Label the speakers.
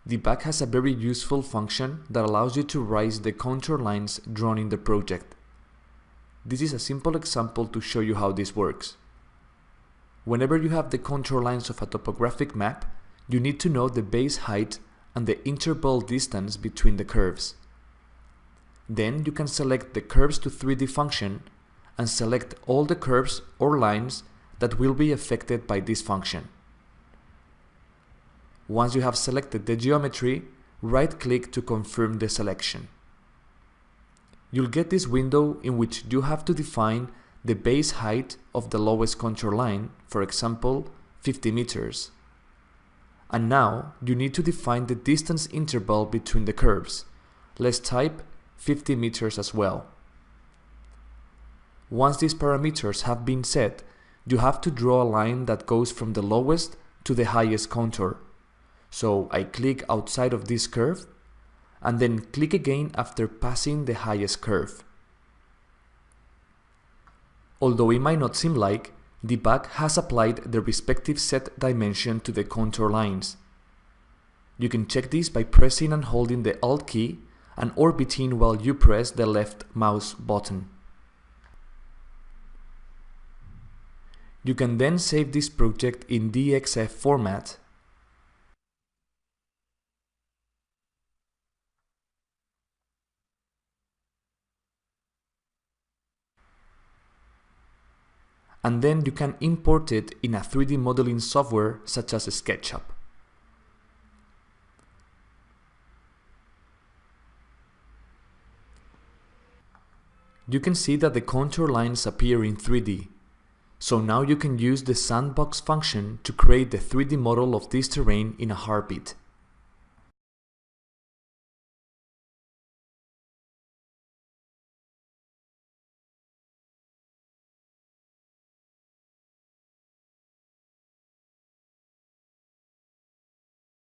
Speaker 1: Dibac has a very useful function that allows you to raise the contour lines drawn in the project. This is a simple example to show you how this works. Whenever you have the contour lines of a topographic map, you need to know the base height and the interval distance between the curves. Then you can select the curves to 3D function and select all the curves or lines that will be affected by this function. Once you have selected the geometry, right-click to confirm the selection. You'll get this window in which you have to define the base height of the lowest contour line, for example, 50 meters. And now you need to define the distance interval between the curves. Let's type 50 meters as well. Once these parameters have been set, you have to draw a line that goes from the lowest to the highest contour. So I click outside of this curve and then click again after passing the highest curve. Although it might not seem like, Dibac has applied the respective set dimension to the contour lines. You can check this by pressing and holding the Alt key and orbiting while you press the left mouse button. You can then save this project in DXF format . And then you can import it in a 3D modeling software such as SketchUp. You can see that the contour lines appear in 3D. So now you can use the sandbox function to create the 3D model of this terrain in a heartbeat.